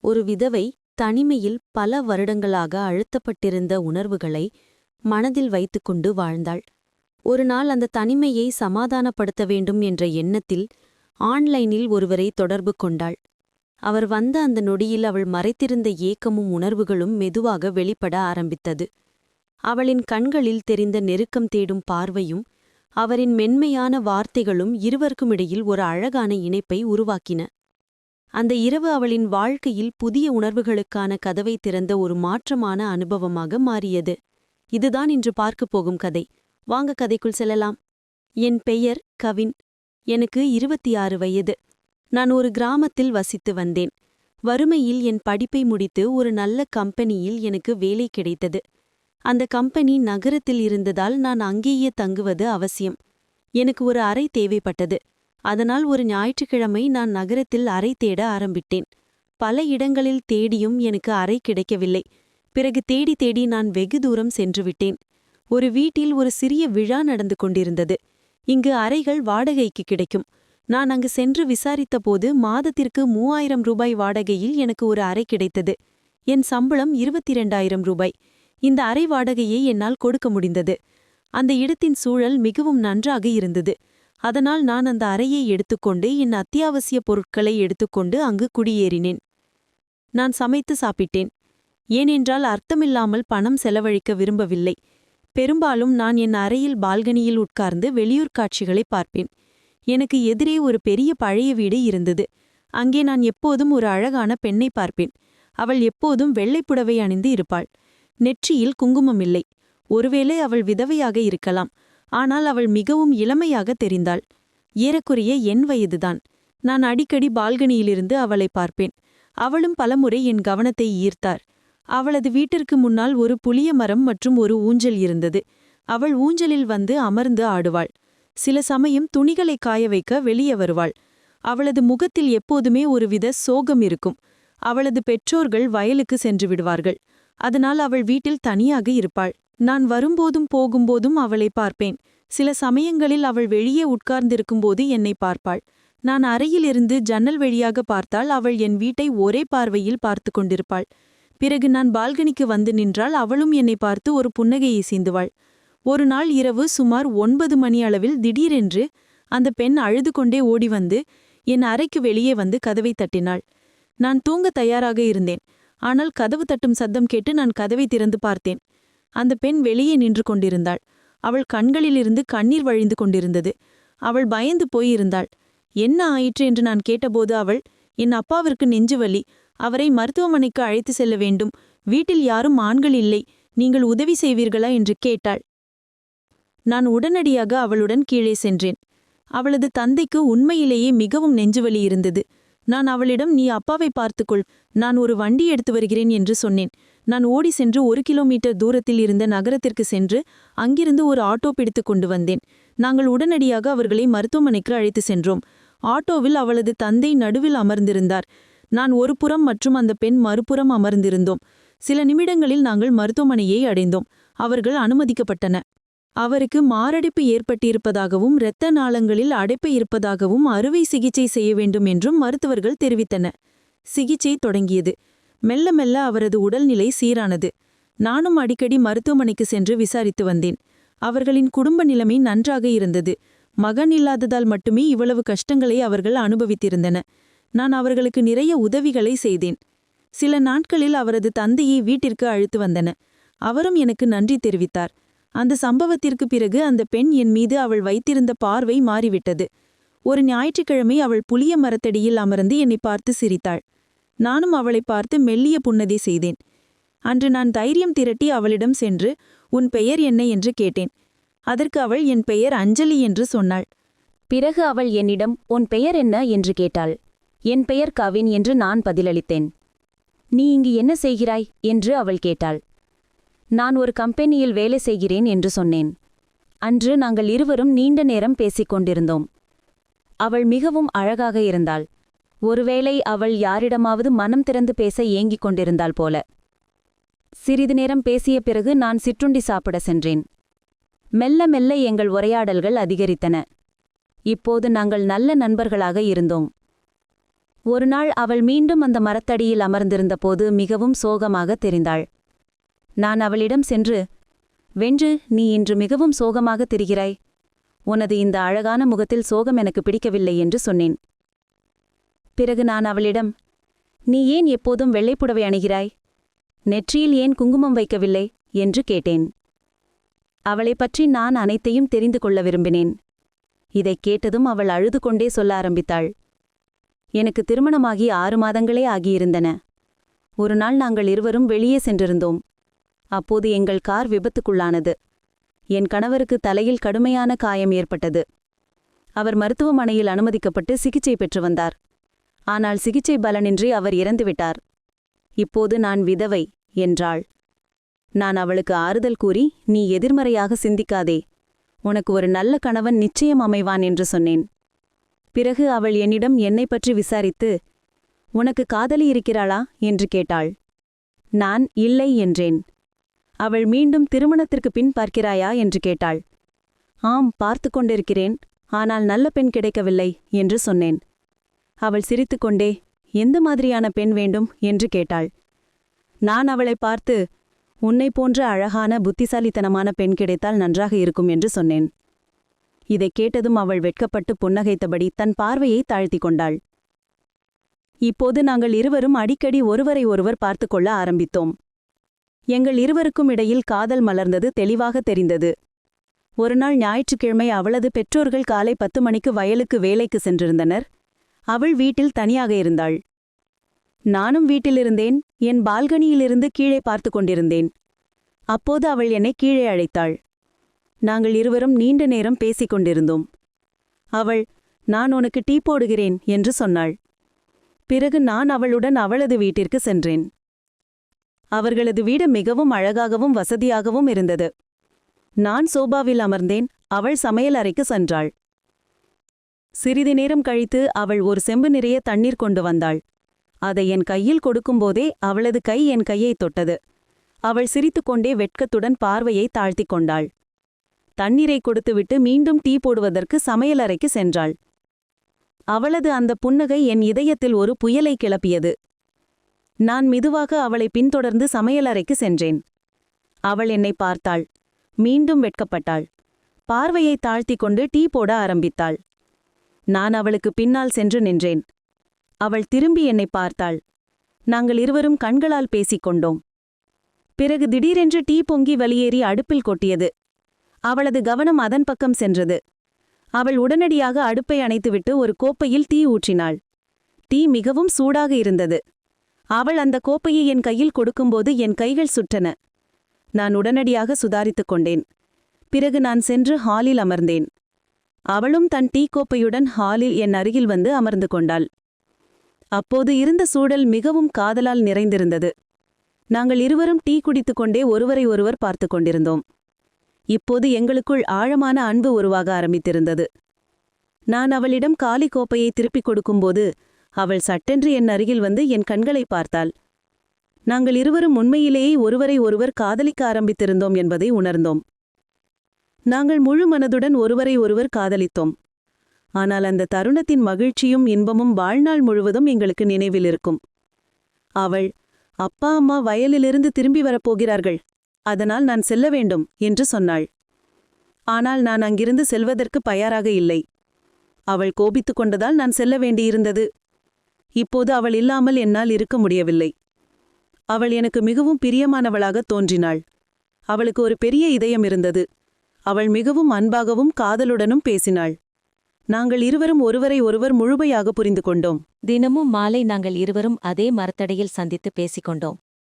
ஒரு விதவை தனிமையில் பல வருடங்களாக அழுத்தப்பட்டிருந்த உணர்வுகளை மனதில் வைத்துக்கொண்டு வாழ்ந்தாள். ஒரு நாள் அந்த தனிமையை சமாதானப்படுத்த வேண்டும் என்ற எண்ணத்தில் ஆன்லைனில் ஒருவரை தொடர்பு கொண்டாள். அவர் வந்த அந்த நொடியில் அவள் மறைத்திருந்த ஏக்கமும் உணர்வுகளும் மெதுவாக வெளிப்பட ஆரம்பித்தது. அவளின் கண்களில் தெரிந்த நெருக்கம் தேடும் பார்வையும் அவரின் மென்மையான வார்த்தைகளும் இருவருக்குமிடையில் ஒரு அழகான இணைப்பை உருவாக்கின. அந்த இரவு அவளின் வாழ்க்கையில் புதிய உணர்வுகளுக்கான கதவை திறந்த ஒரு மாற்றமான அனுபவமாக மாறியது. இதுதான் இன்று பார்க்கப் போகும் கதை. வாங்க கதைக்குள் செல்லலாம். என் பெயர் கவின். எனக்கு 26 வயது. நான் ஒரு கிராமத்தில் வசித்து வந்தேன். வறுமையில் என் படிப்பை முடித்து ஒரு நல்ல கம்பெனியில் எனக்கு வேலை கிடைத்தது. அந்த கம்பெனி நகரத்தில் இருந்ததால் நான் அங்கேயே தங்குவது அவசியம். எனக்கு ஒரு அறை தேவைப்பட்டது. அதனால் ஒரு ஞாயிற்றுக்கிழமை நான் நகரத்தில் அறை தேட ஆரம்பித்தேன். பல இடங்களில் தேடியும் எனக்கு அறை கிடைக்கவில்லை. பிறகு தேடி தேடி நான் வெகு தூரம் சென்றுவிட்டேன். ஒரு வீட்டில் ஒரு சிறிய விழா நடந்து கொண்டிருந்தது. இங்கு அறைகள் வாடகைக்கு கிடைக்கும். நான் அங்கு சென்று விசாரித்தபோது மாதத்திற்கு 3000 ரூபாய் வாடகையில் எனக்கு ஒரு அறை கிடைத்தது. என் சம்பளம் 22,000 ரூபாய். இந்த அறை வாடகையை என்னால் கொடுக்க முடிந்தது. அந்த இடத்தின் சூழல் மிகவும் நன்றாக இருந்தது. அதனால் நான் அந்த அறையை எடுத்துக்கொண்டு என் அத்தியாவசிய பொருட்களை எடுத்துக்கொண்டு அங்கு குடியேறினேன். நான் சமைத்து சாப்பிட்டேன். ஏனென்றால் அர்த்தமில்லாமல் பணம் செலவழிக்க விரும்பவில்லை. பெரும்பாலும் நான் என் அறையில் பால்கனியில் உட்கார்ந்து வெளியூர் காட்சிகளை பார்ப்பேன். எனக்கு எதிரே ஒரு பெரிய பழைய வீடு இருந்தது. அங்கே நான் எப்போதும் ஒரு அழகான பெண்ணை பார்ப்பேன். அவள் எப்போதும் வெள்ளைப்புடவை அணிந்து இருப்பாள். நெற்றியில் குங்குமம் இல்லை. ஒருவேளை அவள் விதவையாக இருக்கலாம். ஆனால் அவள் மிகவும் இளமையாக தெரிந்தாள். ஏறக்குறைய என் வயதுதான். நான் அடிக்கடி பால்கனியிலிருந்து அவளை பார்ப்பேன். அவளும் பலமுறை என் கவனத்தை ஈர்த்தார். அவளது வீட்டிற்கு முன்னால் ஒரு புளிய மரம் மற்றும் ஒரு ஊஞ்சல் இருந்தது. அவள் ஊஞ்சலில் வந்து அமர்ந்து ஆடுவாள். சில சமயம் துணிகளை காய வைக்க வெளியே வருவாள். அவளது முகத்தில் எப்போதுமே ஒருவித சோகம் இருக்கும். அவளது பெற்றோர்கள் வயலுக்கு சென்று விடுவார்கள். அதனால் அவள் வீட்டில் தனியாக இருப்பாள். நான் வரும்போதும் போகும்போதும் அவளை பார்ப்பேன். சில சமயங்களில் அவள் வெளியே உட்கார்ந்திருக்கும்போது என்னை பார்ப்பாள். நான் அறையிலிருந்து ஜன்னல் வழியாக பார்த்தால் அவள் என் வீட்டை ஒரே பார்வையில் பார்த்து கொண்டிருப்பாள். பிறகு நான் பால்கனிக்கு வந்து நின்றால் அவளும் என்னை பார்த்து ஒரு புன்னகையை சீந்துவாள். ஒரு நாள் இரவு சுமார் 9 மணி அளவில் திடீரென்று அந்த பெண் அழுது கொண்டே ஓடி வந்து என் அறைக்கு வெளியே வந்து கதவை தட்டினாள். நான் தூங்க தயாராக இருந்தேன். ஆனால் கதவு தட்டும் சத்தம் கேட்டு நான் கதவை திறந்து பார்த்தேன். அந்த பெண் வெளியே நின்று கொண்டிருந்தாள். அவள் கண்களிலிருந்து கண்ணீர் வழிந்து கொண்டிருந்தது. அவள் பயந்து போயிருந்தாள். என்ன ஆயிற்று என்று நான் கேட்டபோது அவள், என் அப்பாவிற்கு நெஞ்சுவலி, அவரை மருத்துவமனைக்கு அழைத்து செல்ல வேண்டும். வீட்டில் யாரும் ஆண்கள் இல்லை. நீங்கள் உதவி செய்வீர்களா என்று கேட்டாள். நான் உடனடியாக அவளுடன் கீழே சென்றேன். அவளது தந்தைக்கு உண்மையிலேயே மிகவும் நெஞ்சுவலி இருந்தது. நான் அவளிடம், நீ அப்பாவை பார்த்துக்கொள், நான் ஒரு வண்டி எடுத்து வருகிறேன் என்று சொன்னேன். நான் ஓடி சென்று 1 கிலோமீட்டர் தூரத்தில் இருந்த நகரத்திற்கு சென்று அங்கிருந்து ஒரு ஆட்டோ பிடித்து கொண்டு வந்தேன். நாங்கள் உடனடியாக அவர்களை மருத்துவமனைக்கு அழைத்து சென்றோம். ஆட்டோவில் அவளது தந்தை நடுவில் அமர்ந்திருந்தார். நான் ஒரு புறம் மற்றும் அந்த பெண் மறுபுறம் அமர்ந்திருந்தோம். சில நிமிடங்களில் நாங்கள் மருத்துவமனையை அடைந்தோம். அவர்கள் அனுமதிக்கப்பட்டன. அவருக்கு மாரடைப்பு ஏற்பட்டிருப்பதாகவும் இரத்த நாளங்களில் அடைப்பு இருப்பதாகவும் அறுவை சிகிச்சை செய்ய வேண்டும் என்றும் மருத்துவர்கள் தெரிவித்தனர். சிகிச்சை தொடங்கியது. மெல்ல மெல்ல அவரது உடல்நிலை சீரானது. நானும் அடிக்கடி மருத்துவமனைக்கு சென்று விசாரித்து வந்தேன். அவர்களின் குடும்ப நிலைமை நன்றாக இருந்தது. மகன் இல்லாததால் மட்டுமே இவ்வளவு கஷ்டங்களை அவர்கள் அனுபவித்திருந்தனர். நான் அவர்களுக்கு நிறைய உதவிகளை செய்தேன். சில நாட்களில் அவரது தந்தையை வீட்டிற்கு அழைத்து வந்தன. அவரும் எனக்கு நன்றி தெரிவித்தார். அந்த சம்பவத்திற்கு பிறகு அந்த பெண் என் மீது அவள் வைத்திருந்த பார்வை மாறிவிட்டது. ஒரு ஞாயிற்றுக்கிழமை அவள் புளிய மரத்தடியில் அமர்ந்து என்னை பார்த்து சிரித்தாள். நானும் அவளை பார்த்து மெல்லிய புன்னகை செய்தேன். அன்று நான் தைரியம் திரட்டி அவளிடம் சென்று, உன் பெயர் என்ன என்று கேட்டேன். அதற்கு அவள் என் பெயர் அஞ்சலி என்று சொன்னாள். பிறகு அவள் என்னிடம், உன் பெயர் என்ன என்று கேட்டாள். என் பெயர் கவின் என்று நான் பதிலளித்தேன். நீ இங்கு என்ன செய்கிறாய் என்று அவள் கேட்டாள். நான் ஒரு கம்பெனியில் வேலை செய்கிறேன் என்று சொன்னேன். அன்று நாங்கள் இருவரும் நீண்ட நேரம் பேசிக் கொண்டிருந்தோம். அவள் மிகவும் அழகாக இருந்தாள். ஒருவேளை அவள் யாரிடமாவது மனம் திறந்து பேச ஏங்கிக் கொண்டிருந்தாள் போல. சிறிது நேரம் பேசிய பிறகு நான் சிற்றுண்டி சாப்பிட சென்றேன். மெல்ல மெல்ல எங்கள் உரையாடல்கள் அதிகரித்தன. இப்போது நாங்கள் நல்ல நண்பர்களாக இருந்தோம். ஒருநாள் அவள் மீண்டும் அந்த மரத்தடியில் அமர்ந்திருந்தபோது மிகவும் சோகமாகத் தெரிந்தாள். நான் அவளிடம் சென்று, "வென்று, நீ இன்று மிகவும் சோகமாகத் தெரிகிறாய். உனது இந்த அழகான முகத்தில் சோகம் எனக்கு பிடிக்கவில்லை" என்று சொன்னேன். பிறகு நான் அவளிடம், "நீ ஏன் எப்போதும் வெள்ளைப்புடவை அணிகிறாய்? நெற்றியில் ஏன் குங்குமம் வைக்கவில்லை?" என்று கேட்டேன். அவளைப் பற்றி நான் அனைத்தையும் தெரிந்து கொள்ள விரும்பினேன். இதைக் கேட்டதும் அவள் அழுது கொண்டே சொல்ல ஆரம்பித்தாள். எனக்கு திருமணமாகி 6 மாதங்களே ஆகியிருந்தன. ஒருநாள் நாங்கள் இருவரும் வெளியே சென்றிருந்தோம். அப்போது எங்கள் கார் விபத்துக்குள்ளானது. என் கணவருக்கு தலையில் கடுமையான காயம் ஏற்பட்டது. அவர் மருத்துவமனையில் அனுமதிக்கப்பட்டு சிகிச்சை பெற்று வந்தார். ஆனால் சிகிச்சை பலனின்றி அவர் இறந்துவிட்டார். இப்போது நான் விதவை என்றாள். நான் அவளுக்கு ஆறுதல் கூறி, "நீ எதிர்மறையாக சிந்திக்காதே. உனக்கு ஒரு நல்ல கணவன் நிச்சயம் அமைவான்" என்று சொன்னேன். பிறகு அவள் என்னிடம் என்னைப் பற்றி விசாரித்து, "உனக்கு காதலி இருக்கிறாளா?" என்று கேட்டாள். நான் இல்லை என்றேன். அவள் மீண்டும் திருமணத்திற்கு பின் பார்க்கிறாயா என்று கேட்டாள். "ஆம், பார்த்து கொண்டிருக்கிறேன். ஆனால் நல்ல பெண் கிடைக்கவில்லை" என்று சொன்னேன். அவள் சிரித்துக்கொண்டே, "எந்த மாதிரியான பெண் வேண்டும்?" என்று கேட்டாள். நான் அவளைப் பார்த்து, "உன்னைப் போன்ற அழகான புத்திசாலித்தனமான பெண் கிடைத்தால் நன்றாக இருக்கும்" என்று சொன்னேன். இதைக் கேட்டதும் அவள் வெட்கப்பட்டு புன்னகைத்தபடி தன் பார்வையை தாழ்த்திக் கொண்டாள். இப்போது நாங்கள் இருவரும் அடிக்கடி ஒருவரை ஒருவர் பார்த்து கொள்ள ஆரம்பித்தோம். எங்கள் இருவருக்கும் இடையில் காதல் மலர்ந்தது தெளிவாக தெரிந்தது. ஒருநாள் ஞாயிற்றுக்கிழமை அவளது பெற்றோர்கள் காலை 10 மணிக்கு வயலுக்கு வேலைக்கு சென்றிருந்தனர். அவள் வீட்டில் தனியாக இருந்தாள். நானும் வீட்டிலிருந்தேன். என் பால்கனியிலிருந்து கீழே பார்த்து கொண்டிருந்தேன். அப்போது அவள் என்னை கீழே அழைத்தாள். நாங்கள் இருவரும் நீண்ட நேரம் பேசிக் கொண்டிருந்தோம். அவள், "நான் உனக்கு டீ போடுகிறேன்" என்று சொன்னாள். பிறகு நான் அவளுடன் அவளது வீட்டிற்கு சென்றேன். அவர்களது வீடு மிகவும் அழகாகவும் வசதியாகவும் இருந்தது. நான் சோபாவில் அமர்ந்தேன். அவள் சமையல் அறைக்கு சென்றாள். சிறிது நேரம் கழித்து அவள் ஒரு செம்பு நிறைய தண்ணீர் கொண்டு வந்தாள். அதை என் கையில் கொடுக்கும்போதே அவளது கை என் கையைத் தொட்டது. அவள் சிரித்துக்கொண்டே வெட்கத்துடன் பார்வையை தாழ்த்திக் கொண்டாள். தண்ணீரை கொடுத்துவிட்டு மீண்டும் டீ போடுவதற்கு சமையலறைக்கு சென்றாள். அவளது அந்த புன்னகை என் இதயத்தில் ஒரு புயலை கிளப்பியது. நான் மெதுவாக அவளை பின்தொடர்ந்து சமையலறைக்கு சென்றேன். அவள் என்னை பார்த்தாள். மீண்டும் வெட்கப்பட்டாள். பார்வையை தாழ்த்திக் கொண்டு டீ போட ஆரம்பித்தாள். நான் அவளுக்கு பின்னால் சென்று நின்றேன். அவள் திரும்பி என்னை பார்த்தாள். நாங்கள் இருவரும் கண்களால் பேசிக் கொண்டோம். பிறகு திடீரென்று டீ பொங்கி வெளியேறி அடுப்பில் கொட்டியது. அவளது கவனம் அதன் பக்கம் சென்றது. அவள் உடனடியாக அடுப்பை அணைத்துவிட்டு ஒரு கோப்பையில் டீ ஊற்றினாள். டீ மிகவும் சூடாக இருந்தது. அவள் அந்த கோப்பையை என் கையில் கொடுக்கும்போது என் கைகள் சுட்டன. நான் உடனடியாக சுதாரித்துக் கொண்டேன். பிறகு நான் சென்று ஹாலில் அமர்ந்தேன். அவளும் தன் டீ கோப்பையுடன் ஹாலில் என் அருகில் வந்து அமர்ந்து கொண்டாள். அப்போது இருந்த சூழல் மிகவும் காதலால் நிறைந்திருந்தது. நாங்கள் இருவரும் டீ குடித்துக்கொண்டே ஒருவரை ஒருவர் பார்த்து கொண்டிருந்தோம். இப்போது எங்களுக்குள் ஆழமான அன்பு உருவாக ஆரம்பித்திருந்தது. நான் அவளிடம் காலி கோப்பையை திருப்பிக் கொடுக்கும்போது அவள் சட்டென்று என் அருகில் வந்து என் கண்களை பார்த்தாள். நாங்கள் இருவரும் உண்மையிலேயே ஒருவரை ஒருவர் காதலிக்க ஆரம்பித்திருந்தோம் என்பதை உணர்ந்தோம். நாங்கள் முழு மனதுடன் ஒருவரை ஒருவர் காதலித்தோம். ஆனால் அந்த தருணத்தின் மகிழ்ச்சியும் இன்பமும் வாழ்நாள் முழுவதும் எங்களுக்கு நினைவில் இருக்கும். அவள், "அப்பா அம்மா வயலிலிருந்து திரும்பி வரப்போகிறார்கள். அதனால் நான் செல்ல வேண்டும்" என்று சொன்னாள். ஆனால் நான் அங்கிருந்து செல்வதற்கு தயாராக இல்லை. அவள் கோபித்துக் கொண்டதால் நான் செல்ல வேண்டியிருந்தது. இப்போது அவள் இல்லாமல் என்னால் இருக்க முடியவில்லை. அவள் எனக்கு மிகவும் பிரியமானவளாக தோன்றினாள். அவளுக்கு ஒரு பெரிய இதயம் இருந்தது. அவள் மிகவும் அன்பாகவும் காதலுடனும் பேசினாள். நாங்கள் இருவரும் ஒருவரை ஒருவர் முழுமையாக புரிந்து கொண்டோம். தினமும் மாலை நாங்கள் இருவரும் அதே மரத்தடியில் சந்தித்து பேசிக்கொண்டோம்.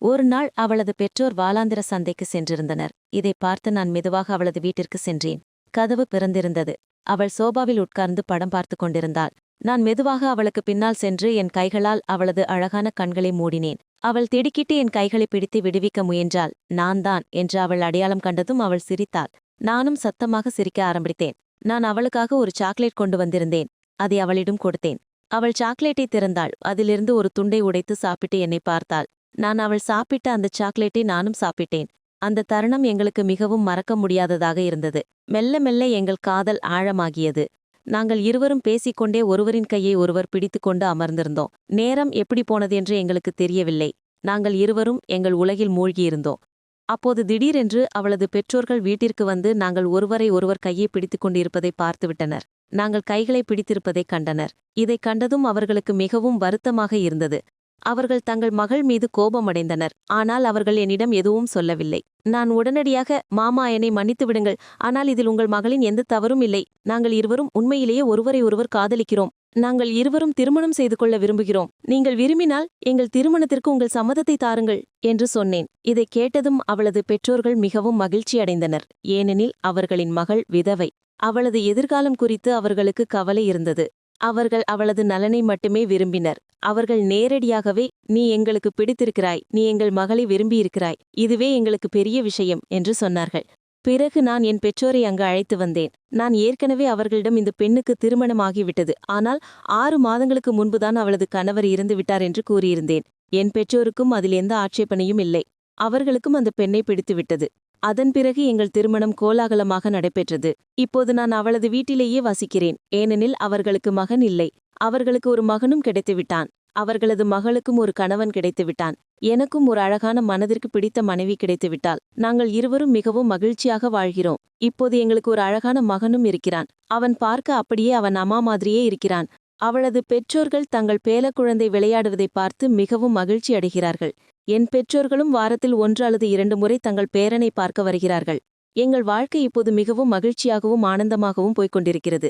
ஒரு நாள் அவளது பெற்றோர் வாலாந்திர சந்தைக்கு சென்றிருந்தனர். இதை பார்த்து நான் மெதுவாக அவளது வீட்டிற்கு சென்றேன். கதவு பிறந்திருந்தது. அவள் சோபாவில் உட்கார்ந்து படம் பார்த்து கொண்டிருந்தாள். நான் மெதுவாக அவளுக்கு பின்னால் சென்று என் கைகளால் அவளது அழகான கண்களை மூடினேன். அவள் திடுக்கிட்டு என் கைகளை பிடித்து விடுவிக்க முயன்றாள். "நான் தான்" என்று அவள் அடையாளம் கண்டதும் அவள் சிரித்தாள். நானும் சத்தமாக சிரிக்க ஆரம்பித்தேன். நான் அவளுக்காக ஒரு சாக்லேட் கொண்டு வந்திருந்தேன். அதை அவளிடம் கொடுத்தேன். அவள் சாக்லேட்டை திறந்தாள். அதிலிருந்து ஒரு துண்டை உடைத்து சாப்பிட்டு என்னை பார்த்தாள். நான் அவள் சாப்பிட்ட அந்த சாக்லேட்டை நானும் சாப்பிட்டேன். அந்த தருணம் எங்களுக்கு மிகவும் மறக்க முடியாததாக இருந்தது. மெல்ல மெல்ல எங்கள் காதல் ஆழமாகியது. நாங்கள் இருவரும் பேசிக்கொண்டே ஒருவரின் கையை ஒருவர் பிடித்துக்கொண்டு அமர்ந்திருந்தோம். நேரம் எப்படி போனதென்று எங்களுக்கு தெரியவில்லை. நாங்கள் இருவரும் எங்கள் உலகில் மூழ்கியிருந்தோம். அப்போது திடீரென்று அவளது பெற்றோர்கள் வீட்டிற்கு வந்து நாங்கள் ஒருவரை ஒருவர் கையை பிடித்துக் கொண்டிருப்பதை பார்த்துவிட்டனர். நாங்கள் கைகளை பிடித்திருப்பதைக் கண்டனர். இதைக் கண்டதும் அவர்களுக்கு மிகவும் வருத்தமாக இருந்தது. அவர்கள் தங்கள் மகள் மீது கோபமடைந்தனர். ஆனால் அவர்கள் என்னிடம் எதுவும் சொல்லவில்லை. நான் உடனடியாக, மாமா, என்னை மன்னித்து விடுங்கள். ஆனால் இதில் உங்கள் மகளின் எந்த தவறும் இல்லை. நாங்கள் இருவரும் உண்மையிலேயே ஒருவரை ஒருவர் காதலிக்கிறோம். நாங்கள் இருவரும் திருமணம் செய்து கொள்ள விரும்புகிறோம். நீங்கள் விரும்பினால் எங்கள் திருமணத்திற்கு உங்கள் சம்மதத்தை தாருங்கள் என்று சொன்னேன். இதைக் கேட்டதும் அவளது பெற்றோர்கள் மிகவும் மகிழ்ச்சியடைந்தனர். ஏனெனில் அவர்களின் மகள் விதவை. அவளது எதிர்காலம் குறித்து அவர்களுக்கு கவலை இருந்தது. அவர்கள் அவளது நலனை மட்டுமே விரும்பினர். அவர்கள் நேரடியாகவே, நீ எங்களுக்கு பிடித்திருக்கிறாய், நீ எங்கள் மகளை விரும்பியிருக்கிறாய், இதுவே எங்களுக்கு பெரிய விஷயம் என்று சொன்னார்கள். பிறகு நான் என் பெற்றோரை அங்கு அழைத்து வந்தேன். நான் ஏற்கனவே அவர்களிடம் இந்த பெண்ணுக்கு திருமணமாகிவிட்டது, ஆனால் 6 மாதங்களுக்கு முன்புதான் அவளது கணவர் இறந்து விட்டார் என்று கூறியிருந்தேன். என் பெற்றோருக்கும் அதில் எந்த ஆட்சேபனையும் இல்லை. அவர்களுக்கும் அந்த பெண்ணை பிடித்துவிட்டது. அதன் பிறகு எங்கள் திருமணம் கோலாகலமாக நடைபெற்றது. இப்போது நான் அவளது வீட்டிலேயே வசிக்கிறேன். ஏனெனில் அவர்களுக்கு மகன் இல்லை. அவர்களுக்கு ஒரு மகனும் கிடைத்துவிட்டான். அவர்களது மகளுக்கும் ஒரு கணவன் கிடைத்துவிட்டான். எனக்கும் ஒரு அழகான, மனதிற்கு பிடித்த மனைவி கிடைத்துவிட்டாள். நாங்கள் இருவரும் மிகவும் மகிழ்ச்சியாக வாழ்கிறோம். இப்போது எங்களுக்கு ஒரு அழகான மகனும் இருக்கிறான். அவன் பார்க்க அப்படியே அவன் அம்மா மாதிரியே இருக்கிறான். அவளது பெற்றோர்கள் தங்கள் பேலக்குழந்தை விளையாடுவதை பார்த்து மிகவும் மகிழ்ச்சி அடைகிறார்கள். என் பெற்றோர்களும் வாரத்தில் 1 அல்லது 2 முறை தங்கள் பேரனை பார்க்க வருகிறார்கள். எங்கள் வாழ்க்கை இப்போது மிகவும் மகிழ்ச்சியாகவும் ஆனந்தமாகவும் போய்க்கொண்டிருக்கிறது.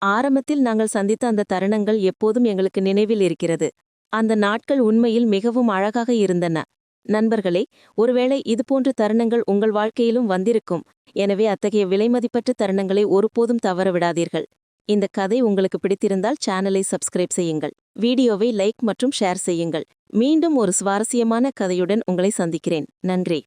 ஆரம்பத்தில் நாங்கள் சந்தித்த அந்த தருணங்கள் எப்போதும் எங்களுக்கு நினைவில் இருக்கிறது. அந்த நாட்கள் உண்மையில் மிகவும் அழகாக இருந்தன. நண்பர்களே, ஒருவேளை இதுபோன்ற தருணங்கள் உங்கள் வாழ்க்கையிலும் வந்திருக்கும். எனவே அத்தகைய விலைமதிப்பற்ற தருணங்களை ஒருபோதும் தவறவிடாதீர்கள். இந்த கதை உங்களுக்கு பிடித்திருந்தால் சேனலை சப்ஸ்கிரைப் செய்யுங்கள். வீடியோவை லைக் மற்றும் ஷேர் செய்யுங்கள். மீண்டும் ஒரு சுவாரஸ்யமான கதையுடன் உங்களை சந்திக்கிறேன். நன்றி.